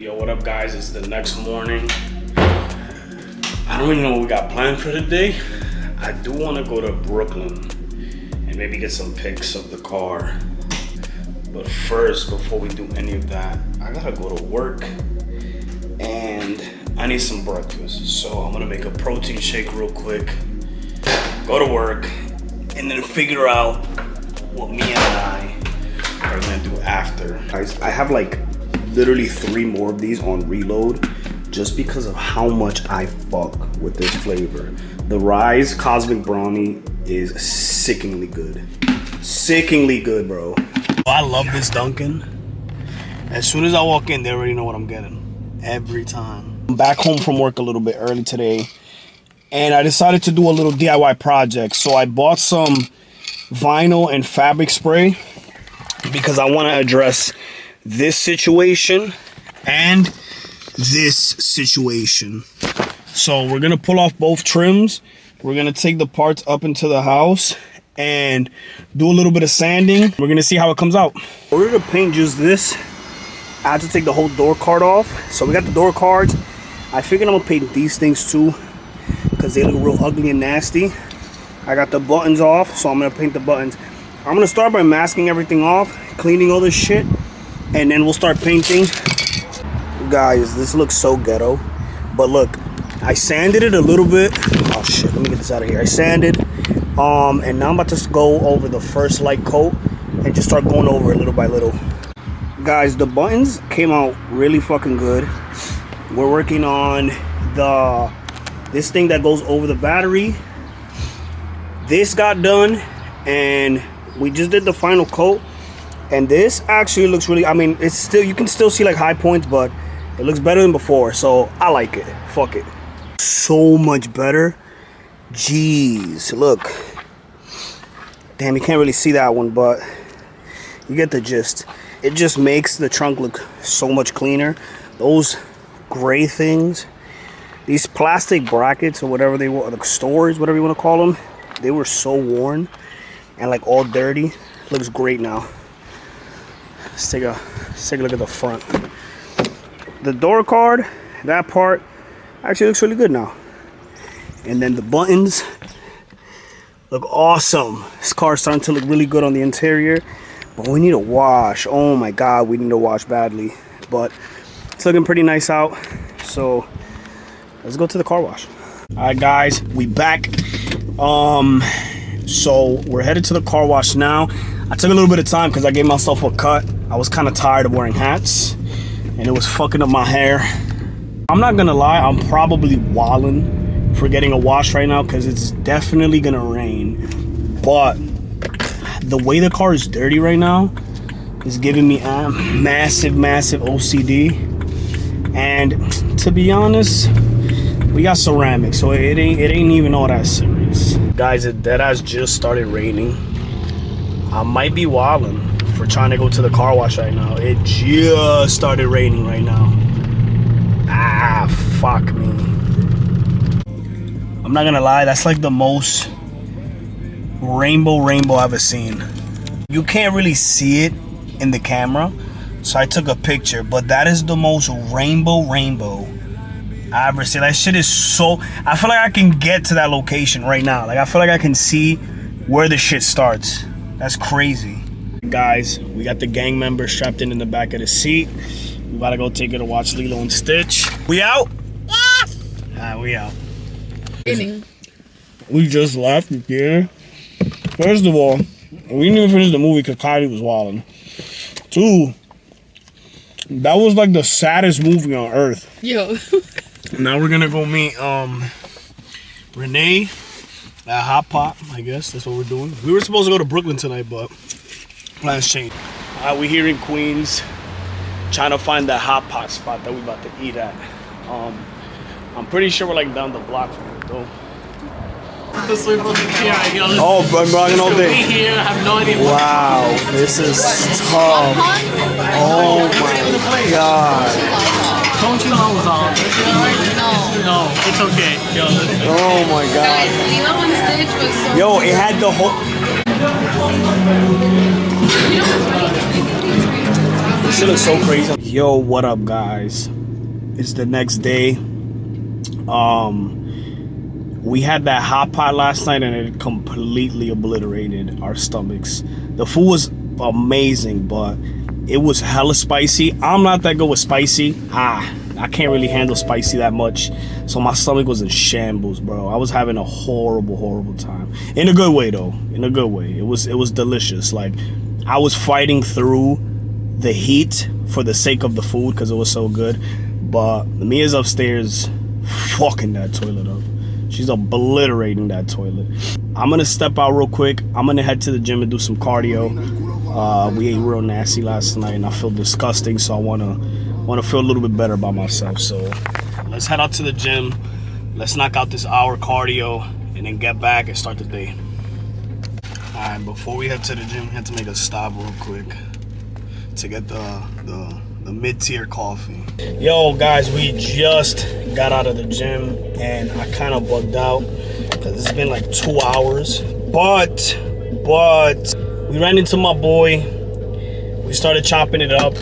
Yo, what up guys? It's the next morning. I don't even know what we got planned for today. I do want to go to Brooklyn and maybe get some pics of the car. But first, before we do any of that, I gotta go to work and I need some breakfast. So I'm gonna make a protein shake real quick, go to work, and then figure out what me and I are gonna do after. Guys, I have like literally 3 more of these on reload just because of how much I fuck with this flavor. The Rise Cosmic Brownie is sickeningly good. Sickeningly good, bro. I love this Dunkin'. As soon as I walk in, they already know what I'm getting. Every time. I'm back home from work a little bit early today, and I decided to do a little DIY project. So I bought some vinyl and fabric spray because I want to address this situation and this situation. So we're gonna pull off both trims. We're gonna take the parts up into the house and do a little bit of sanding. We're gonna see how it comes out. In order to paint just this, I had to take the whole door card off. So we got the door cards. I figured I'm gonna paint these things too because they look real ugly and nasty. I got the buttons off, so I'm gonna paint the buttons. I'm gonna start by masking everything off, cleaning all this shit, and then we'll start painting. Guys, this looks so ghetto, but look, I sanded it a little bit. Oh shit, let me get this out of here. I sanded, and now I'm about to go over the first light coat and just start going over it little by little. Guys, the buttons came out really fucking good. We're working on this thing that goes over the battery. This got done, and we just did the final coat. And this actually looks really, I mean, it's still, you can still see like high points, but it looks better than before. So I like it. Fuck it. So much better. Jeez, look. Damn, you can't really see that one, but you get the gist. It just makes the trunk look so much cleaner. Those gray things, these plastic brackets or whatever they were, the stores, whatever you want to call them, they were so worn and like all dirty. Looks great now. Let's take a look at the front. The door card, that part actually looks really good now. And then the buttons look awesome. This car's starting to look really good on the interior, but we need a wash. Oh my god, we need a wash badly. But it's looking pretty nice out. So let's go to the car wash. All right, guys, we back. So we're headed to the car wash now. I took a little bit of time because I gave myself a cut. I was kind of tired of wearing hats and it was fucking up my hair. I'm not gonna lie, I'm probably wilding for getting a wash right now because it's definitely gonna rain. But the way the car is dirty right now is giving me massive OCD. And to be honest, we got ceramic, so it ain't even all that serious. Guys, it deadass just started raining. I might be wilding for trying to go to the car wash right now. It just started raining right now. Ah, fuck me. I'm not gonna lie, that's like the most rainbow I've ever seen. You can't really see it in the camera, so I took a picture, but that is the most rainbow I ever seen. That shit is so, I feel like I can get to that location right now. Like I feel like I can see where the shit starts. That's crazy. Guys, we got the gang member strapped in the back of the seat. We about to go take her to watch Lilo and Stitch. We out? Yes! Alright, we out. We just left here. First of all, we didn't even finish the movie because Kylie was wilding. 2, that was like the saddest movie on earth. Yo. Now we're gonna go meet Renee at Hot Pot. I guess that's what we're doing. We were supposed to go to Brooklyn tonight, but plans changed. We're here in Queens trying to find that Hot Pot spot that we about to eat at. I'm pretty sure we're like down the block from it though. Oh, I'm rocking all day. Wow, this is tough. Oh my god. Don't you know No, it's okay. Yo, oh my god. Guys, Lilo and Stitch was so Yo, it had the whole... This shit looks so crazy. Yo, what up, guys? It's the next day. We had that hot pot last night and it completely obliterated our stomachs. The food was amazing, but it was hella spicy. I'm not that good with spicy. I can't really handle spicy that much. So my stomach was in shambles, bro. I was having a horrible time. In a good way, though. In a good way. It was delicious. Like, I was fighting through the heat for the sake of the food because it was so good. But Mia's upstairs fucking that toilet up. She's obliterating that toilet. I'm gonna step out real quick. I'm gonna head to the gym and do some cardio. We ate real nasty last night and I feel disgusting, so I wanna feel a little bit better about myself. So let's head out to the gym. Let's knock out this hour cardio and then get back and start the day. Alright, before we head to the gym, we had to make a stop real quick to get the mid-tier coffee. Yo guys, we just got out of the gym and I kind of bugged out because it's been like 2 hours. But we ran into my boy. We started chopping it up.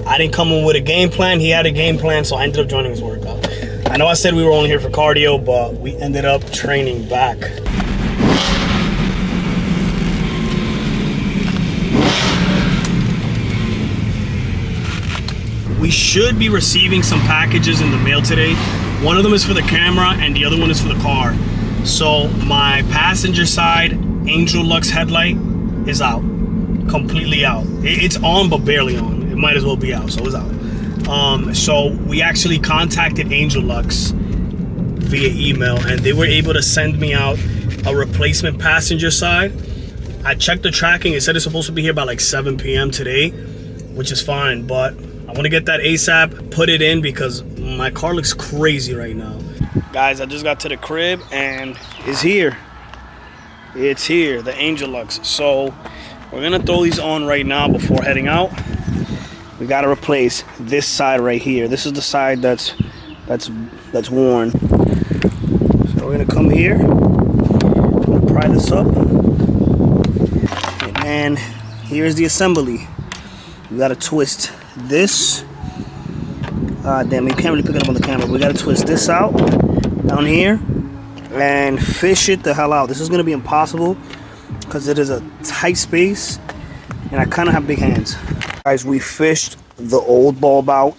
I didn't come in with a game plan. He had a game plan, so I ended up joining his workout. I know I said we were only here for cardio, but we ended up training back. We should be receiving some packages in the mail today. One of them is for the camera and the other one is for the car. So my passenger side Angel Lux headlight is out, completely out. It's on but barely on. It might as well be out, so it's out. So we actually contacted Angel Lux via email and they were able to send me out a replacement passenger side. I checked the tracking. It said it's supposed to be here by like 7 p.m. today, which is fine, but I want to get that ASAP, put it in because my car looks crazy right now. Guys, I just got to the crib and it's here. It's here, the Angel Lux. So we're gonna throw these on right now before heading out. We gotta replace this side right here. This is the side that's worn. So we're gonna come here, we're gonna pry this up, and then here's the assembly. We gotta twist this. Damn, you can't really pick it up on the camera. We gotta twist this out down here and fish it the hell out. This is gonna be impossible because it is a tight space and I kind of have big hands. Guys, we fished the old bulb out.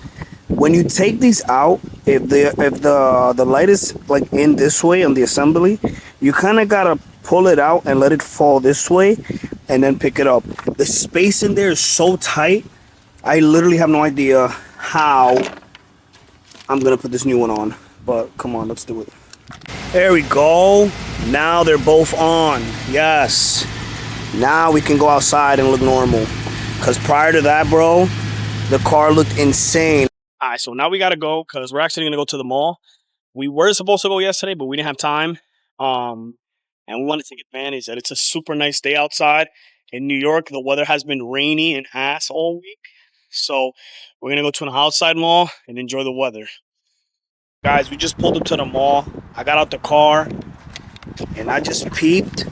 When you take these out, if the light is like in this way on the assembly, you kind of gotta pull it out and let it fall this way and then pick it up. The space in there is so tight, I literally have no idea how I'm gonna put this new one on, but come on, let's do it. There we go. Now they're both on. Yes. Now we can go outside and look normal. Because prior to that, bro, the car looked insane. All right, so now we gotta go because we're actually gonna go to the mall. We were supposed to go yesterday, but we didn't have time. And we want to take advantage that it's a super nice day outside. In New York, the weather has been rainy and ass all week. So we're going to go to an outside mall and enjoy the weather. Guys, we just pulled up to the mall. I got out the car and I just peeped.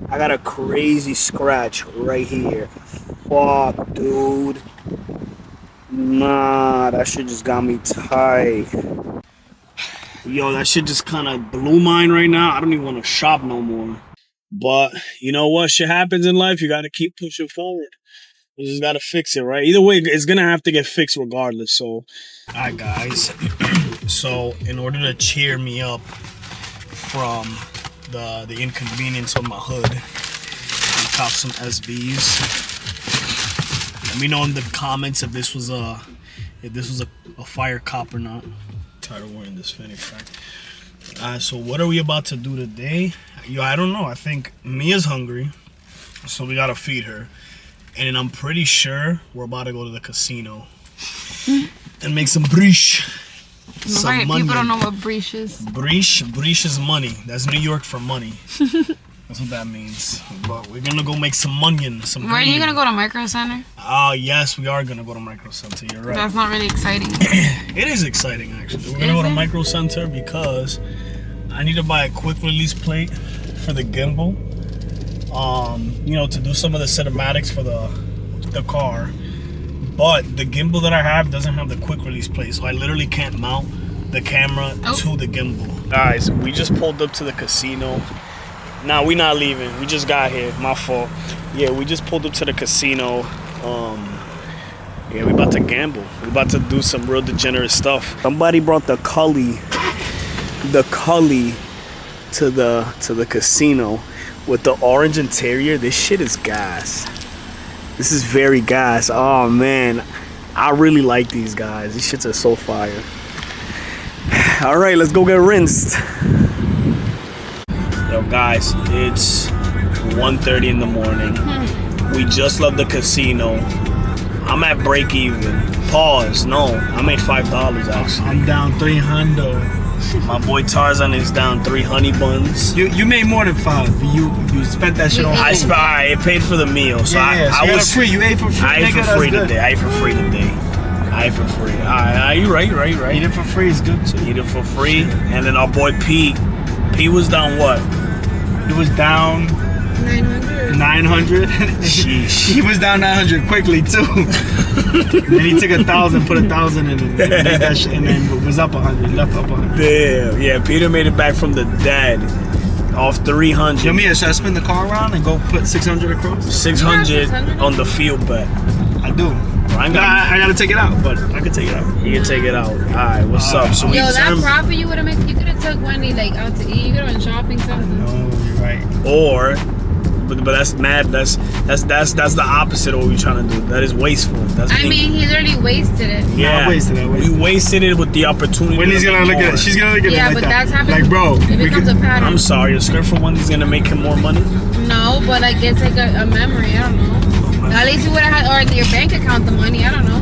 I got a crazy scratch right here. Fuck, dude. Nah, that shit just got me tight. Yo, that shit just kind of blew mine right now. I don't even want to shop no more. But you know what? Shit happens in life. You got to keep pushing forward. You just got to fix it, right? Either way, it's going to have to get fixed regardless. So, all right, guys. So, in order to cheer me up from the inconvenience of my hood, I cop some SBs. Let me know in the comments if this was a fire cop or not. I'm tired of wearing this fanny pack. So what are we about to do today? Yo, I don't know. I think Mia's hungry, so we gotta feed her. And I'm pretty sure we're about to go to the casino and make some breesh. Right, people don't know what breesh is. Breesh is money. That's New York for money. That's what that means. But we're gonna go make some onion. Where are you gonna go to Micro Center? Oh, yes, we are gonna go to Micro Center. You're right. That's not really exciting. It is exciting, actually. We're gonna go to Micro Center because I need to buy a quick release plate for the gimbal. You know, to do some of the cinematics for the car. But the gimbal that I have doesn't have the quick release plate, so I literally can't mount the camera to the gimbal. Guys, we just pulled up to the casino. Nah, we not leaving. We just got here. My fault. Yeah, we just pulled up to the casino. Yeah, we about to gamble. We about to do some real degenerate stuff. Somebody brought the Cully to the casino with the orange interior. This shit is gas. This is very gas. Oh man, I really like these guys. These shits are so fire. All right, let's go get rinsed. Yo guys, it's 1:30 in the morning. We just left the casino. I'm at break even. Pause. No, I made $5 actually. I'm down 300. My boy Tarzan is down 3 honey buns. You made more than 5. You spent that shit on food. I paid for the meal, so yeah, I so was free. You ate for free. I ate for free today. I ate for free today. I ate for free. You right. Eat it for free is good too. Eat it for free, and then our boy P was down what? He was down 900. Sheesh. He was down 900 quickly too. Then he took 1,000, put 1,000 in, and made that shit, and then was up 100, left up 100. Damn. Yeah, Peter made it back from the dead off 300. Yo, Mia, should I spin the car around and go put 600 across? 600 on the field bet. I do. I gotta take it out, but I can take it out. You can take it out. All right, what's up? So Yo, that profit you would have made, you could have took Wendy like out to eat. You could have went shopping something. No, you're right. Or, but that's mad. That's the opposite of what we're trying to do. That is wasteful. I mean, he literally wasted it. Yeah, I wasted it. We wasted it with the opportunity. Wendy's gonna look at it. She's gonna look at it like but that. that's happening. Like, bro, It becomes a pattern. I'm sorry, a script for Wendy's gonna make him more money. No, but like it's like a memory. I don't know. At least you would have had, or in your bank account, the money. I don't know.